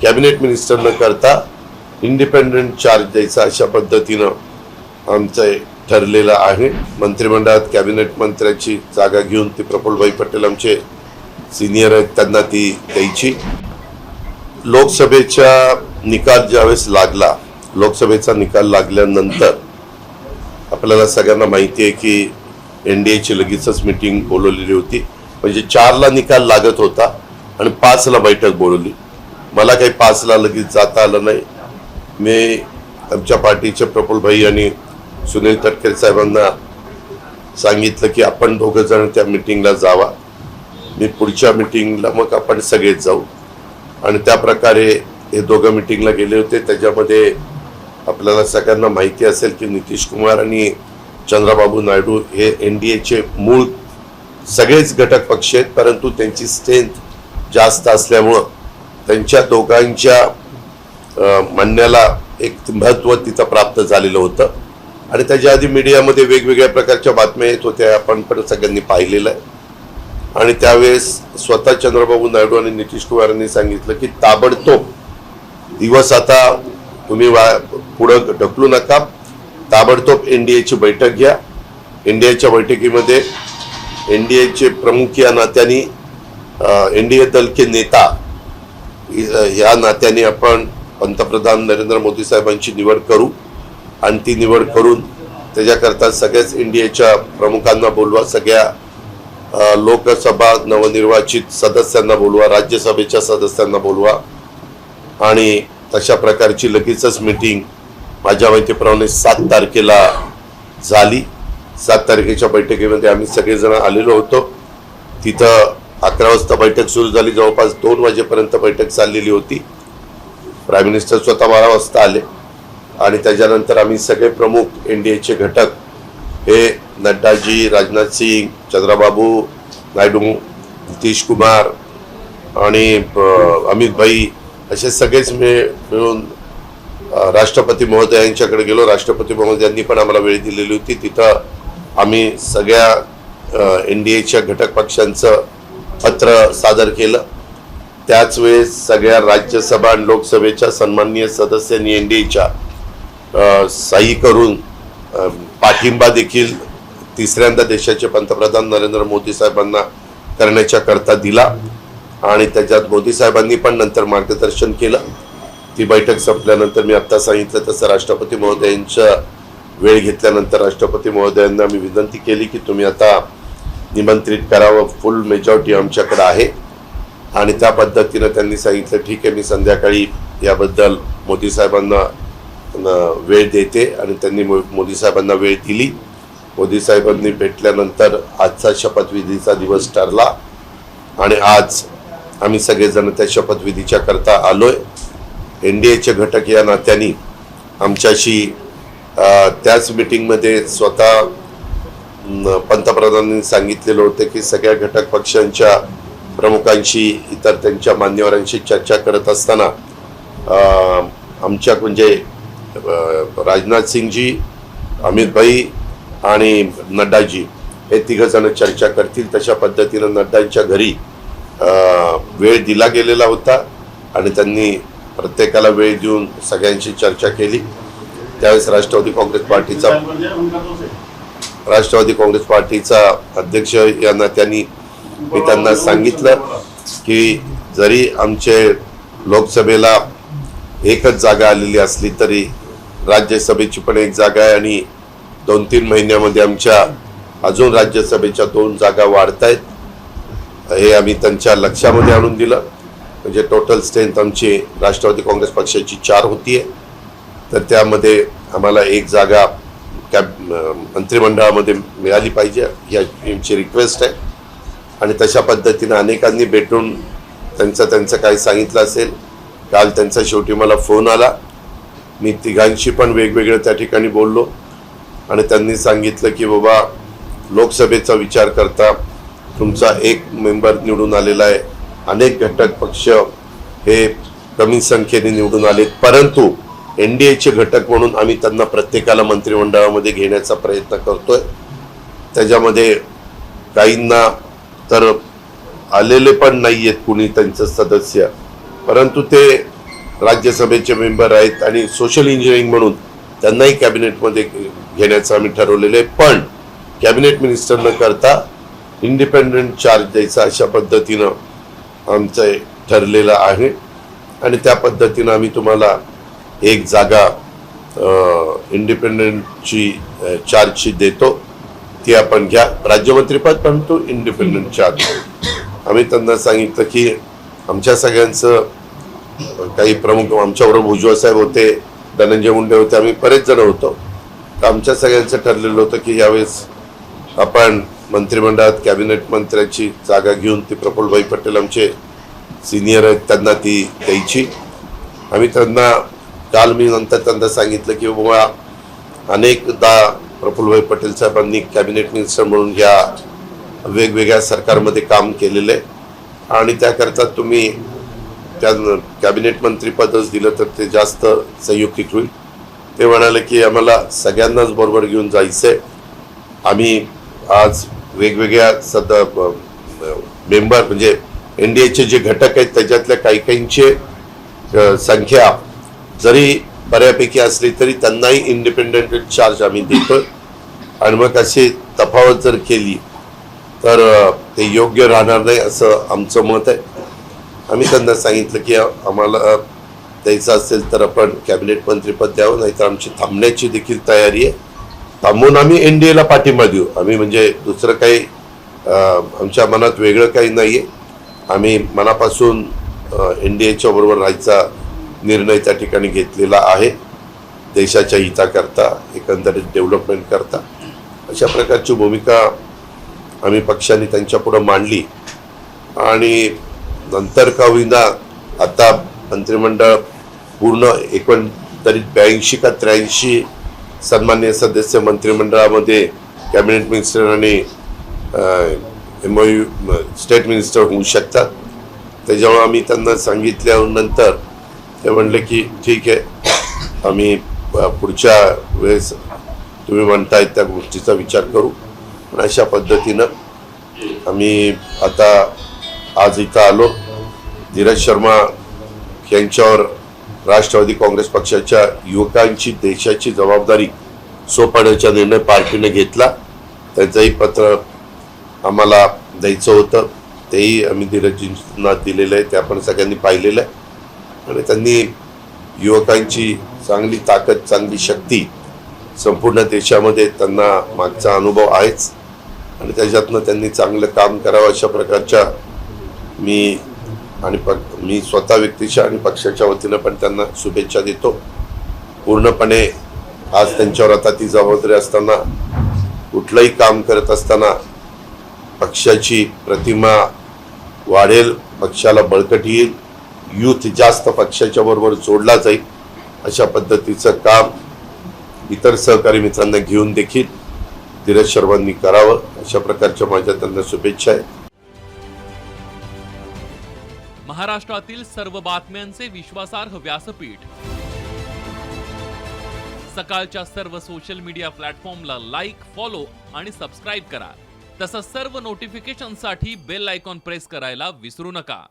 Cabinet minister न करता independent charge द्यायचा अशा पद्धतीनं आमचं ठरलेलं आहे। मंत्रिमंडळात कॅबिनेट मंत्र्याची जागा घेऊन ती प्रफुल्लभाई पटेल आमचे सिनियर आहेत त्यांना ती द्यायची। लोकसभेचा निकाल ज्यावेळेस लागला, लोकसभेचा निकाल लागल्यानंतर आपल्याला सगळ्यांना माहिती आहे की एनडीएची लगेचच मीटिंग बोलवलेली होती। म्हणजे 4ला निकाल लागत होता आणि 5ला बैठक बोलवली। मला काही 5ला लगेच जाता आलं नाही। मी आमच्या पार्टीचे प्रफुल्लभाई आणि सुनील तटकरे साहेबांना सांगितलं की आपण दोघं जण त्या मीटिंगला जावा, मी पुढच्या मीटिंगला मग आपण सगळेच जाऊ। आणि त्या प्रकारे हे दोघं मीटिंगला गेले होते। त्याच्यामध्ये आपल्याला सगळ्यांना माहिती असेल की नितीश कुमार आणि चंद्रबाबू नायडू हे एनडीएचे मूळ सगळेच घटक पक्ष आहेत, परंतु त्यांची स्ट्रेंथ जास्त असल्यामुळं त्यांच्या दोघांच्या म्हणण्याला एक महत्त्व तिथं प्राप्त झालेलं होतं। आणि त्याच्या आधी मीडियामध्ये वेगवेगळ्या प्रकारच्या बातम्या येत होत्या, आपण पण सगळ्यांनी पाहिलेलं आहे। आणि त्यावेळेस स्वतः चंद्रबाबू नायडू आणि नितीश कुमार यांनी सांगितलं की ताबडतोब दिवस आता तुम्ही पुढं ढकलू नका, ताबडतोब एनडीएची बैठक घ्या। एनडीएच्या बैठकीमध्ये एनडीएचे प्रमुख या नात्याने एनडीए दल के नेता या नात्याने आपण पंतप्रधान नरेंद्र मोदी साहेबांची निवड करू आणि ती निवड करून त्याच्याकरता सगळ्याच एनडीएच्या प्रमुखांना बोलवा, सगळ्या लोकसभा नवनिर्वाचित सदस्यांना बोलवा, राज्यसभेच्या सदस्यांना बोलवा। आणि तशा प्रकारची लगेचच मीटिंग माझ्या माहितीप्रमाणे 7 तारखेला झाली। 7 तारखेच्या बैठकीमध्ये आम्ही सगळेजण आलेलो होतो। तिथं 11 वाजता बैठक सुरू झाली, जवळपास 2 वाजेपर्यंत बैठक चाललेली होती। प्राईम मिनिस्टर स्वतः 12 वाजता आले आणि त्याच्यानंतर आम्ही सगळे प्रमुख एनडीएचे घटक हे नड्डाजी, राजनाथ सिंग, चंद्रबाबू नायडू, नितीश कुमार आणि अमित भाई असे सगळेच मिळून राष्ट्रपती महोदयांच्याकडे गेलो। राष्ट्रपती महोदयांनी पण आम्हाला वेळ दिलेली होती। तिथं आम्ही सगळ्या एनडीएच्या घटक पक्षांचं पत्र सादर केलं। त्याच वेळेस सगळ्या राज्यसभा आणि लोकसभेच्या सन्माननीय सदस्यांनी एनडीएच्या सही करून पाठिंबा देखील तिसऱ्यांदा देशाचे पंतप्रधान नरेंद्र मोदी साहेबांना करण्याच्या करता दिला। आणि त्याच्यात मोदी साहेबांनी पण नंतर मार्गदर्शन केलं। ती बैठक संपल्यानंतर मी आत्ता सांगितलं तसं राष्ट्रपती महोदयांचा वेळ घेतल्यानंतर राष्ट्रपती महोदयांना मी विनंती केली की तुम्ही आता निमंत्रित करावं, फुल मेजॉरिटी आमच्याकडे आहे। आणि त्या पद्धतीनं त्यांनी सांगितलं ठीक आहे, मी संध्याकाळी याबद्दल मोदी साहेबांना वेळ देते। आणि त्यांनी मोदी साहेबांना वेळ दिली। मोदी साहेबांनी भेटल्यानंतर आजचा शपथविधीचा दिवस ठरला आणि आज आम्ही सगळेजण त्या शपथविधीच्या करता आलोय। एनडीएचे घटक या नात्याने आमच्याशी त्याच मीटिंगमध्ये स्वतः पंतप्रधानांनी सांगितलेलं होतं की सगळ्या घटक पक्षांच्या प्रमुखांशी इतर त्यांच्या मान्यवरांशी चर्चा करत असताना आमच्या म्हणजे राजनाथ सिंगजी, अमित भाई आणि नड्डाजी हे तिघजण चर्चा करतील तशा पद्धतीनं नड्डांच्या घरी वेळ दिला गेलेला होता आणि त्यांनी प्रत्येकाला वेळ देऊन सगळ्यांशी चर्चा केली। त्यावेळेस राष्ट्रवादी काँग्रेस पार्टीचा अध्यक्ष या नात्याने मी त्यांना सांगितलं की जरी आमचे लोकसभेला एकच जागा आलेली असली तरी राज्यसभेची पण एक जागा आहे आणि 2-3 महिन्यामध्ये आमच्या अजून राज्यसभेच्या 2 जागा वाढतायत, हे आम्ही त्यांच्या लक्षामध्ये आणून दिलं। म्हणजे टोटल स्ट्रेंथ आमची राष्ट्रवादी काँग्रेस पक्षाची 4 होतीये, तर त्यामध्ये आम्हाला एक जागा मंत्रिमंडळामध्ये मिळाली पाहिजे ही आमची रिक्वेस्ट आहे। आणि तशा पद्धतीनं अनेकांनी भेटून त्यांचं काय सांगितलं असेल। काल त्यांचा शेवटी मला फोन आला, मी तिघांशी पण वेगवेगळं त्या ठिकाणी बोललो आणि त्यांनी सांगितलं की बाबा लोकसभेचा विचार करता तुमचा एक मेंबर निवडून आलेला आहे, अनेक घटक पक्ष हे कमी संख्येने निवडून आलेत, परंतु एनडीएचे घटक म्हणून आम्ही त्यांना प्रत्येकाला मंत्रिमंडळामध्ये घेण्याचा प्रयत्न करतोय। त्याच्यामध्ये काहींना तर आलेले पण नाहीयेत कुणी त्यांचं सदस्य, परंतु ते राज्यसभेचे मेंबर आहेत आणि सोशल इंजिनिअरिंग म्हणून त्यांनाही कॅबिनेटमध्ये घेण्याचं आम्ही ठरवलेलं आहे. पण कॅबिनेट मिनिस्टर न करता इंडिपेंडंट चार्ज द्यायचा अशा पद्धतीनं आमचं ठरलेलं आहे आणि त्या पद्धतीनं आम्ही तुम्हाला एक जागा इंडिपेंडंटची चार्जची देतो, ती आपण घ्या. राज्यमंत्रीपद परंतु इंडिपेंडंट चार्ज. आम्ही त्यांना सांगितलं की आमच्या सगळ्यांचं काही प्रमुख आमच्याबरोबर भुजबळ साहेब होते, धनंजय मुंडे होते, आम्ही बरेच जण होतो. तर आमच्या सगळ्यांचं ठरलेलं होतं की यावेळेस आपण मंत्रिमंडळात कॅबिनेट मंत्र्याची जागा घेऊन ती प्रफुल्लभाई पटेल आमचे सिनियर आहेत त्यांना ती द्यायची. आम्ही त्यांना काल मी नंतर त्यांना सांगितलं की बाबा अनेकदा प्रफुल्लभाई पटेल साहेबांनी कॅबिनेट मिनिस्टर म्हणून या वेगवेगळ्या सरकारमध्ये काम केलेलं आहे आणि त्याकरता तुम्ही त्या कॅबिनेट मंत्रीपदच दिलं तर ते जास्त संयुक्तिक होईल. ते म्हणाले की आम्हाला सगळ्यांनाच बरोबर घेऊन जायचं आहे. आम्ही आज वेगवेगळ्या मेंबर म्हणजे NDAचे जे घटक आहेत त्याच्यातल्या काही काहींची संख्या जरी बऱ्यापैकी असली तरी त्यांनाही इंडिपेंडंट चार्ज आम्ही देतो आणि मग अशी तफावत जर केली तर ते योग्य राहणार नाही असं आमचं मत आहे. आम्ही त्यांना सांगितलं की आम्हाला द्यायचं असेल तर आपण कॅबिनेट मंत्रीपद द्यावं, नाहीतर आमची थांबण्याची देखील तयारी आहे. थांबून आम्ही NDAला पाठिंबा देऊ. आम्ही म्हणजे दुसरं काही आमच्या मनात वेगळं काही नाही आहे. आम्ही मनापासून NDAच्या बरोबर राहायचा निर्णय त्या ठिकाणी घेतलेला आहे, देशाच्या हिताकरता, एकंदरीत डेव्हलपमेंट करता. अशा प्रकारची भूमिका आम्ही पक्षाने त्यांच्यापुढं मांडली आणि नंतर का होईना आता मंत्रिमंडळ पूर्ण एकंदरीत 82 का 83 सन्मान्य सदस्य मंत्रिमंडळामध्ये कॅबिनेट मिनिस्टर आणि MOU स्टेट मिनिस्टर होऊ शकतात. त्याच्यामुळे आम्ही त्यांना सांगितल्यानंतर ते म्हणले की ठीक आहे, आम्ही पुढच्या वेळेस तुम्ही म्हणताय त्या गोष्टीचा विचार करू. पण अशा पद्धतीनं आम्ही आता आज इथं आलो. धीरज शर्मा यांच्यावर राष्ट्रवादी काँग्रेस पक्षाच्या युवकांची देशाची जबाबदारी सोपवण्याचा निर्णय पार्टीने घेतला. त्यांचंही पत्र आम्हाला द्यायचं होतं, तेही आम्ही धीरजींना दिलेलं आहे, ते आपण सगळ्यांनी पाहिलेलं आहे. आणि त्यांनी युवकांची चांगली ताकद, चांगली शक्ती संपूर्ण देशामध्ये त्यांना मागचा अनुभव आहेच आणि त्याच्यातनं त्यांनी चांगलं काम करावं अशा प्रकारच्या मी स्वतः व्यक्तीच्या आणि पक्षाच्या वतीनं पण त्यांना शुभेच्छा देतो. पूर्णपणे आज त्यांच्यावर आता ती जबाबदारी असताना, कुठलंही काम करत असताना पक्षाची प्रतिमा वाढेल, पक्षाला बळकटी येईल, यूथ जास्त पक्षाच्या बरोबर जोडला जाईल अशा पद्धतीचं काम इतर सहकारी मित्रांना घेऊन देखील धीरज शर्मांनी करावं अशा प्रकारच्या माझ्या त्यांना शुभेच्छा आहेत. महाराष्ट्रातील सर्व बातम्यांचे विश्वासार्ह व्यासपीठ, सकाळच्या सर्व सोशल मीडिया प्लॅटफॉर्मला लाईक, फॉलो आणि सबस्क्राईब करा. तसंच सर्व नोटिफिकेशनसाठी बेल आयकॉन प्रेस करायला विसरू नका.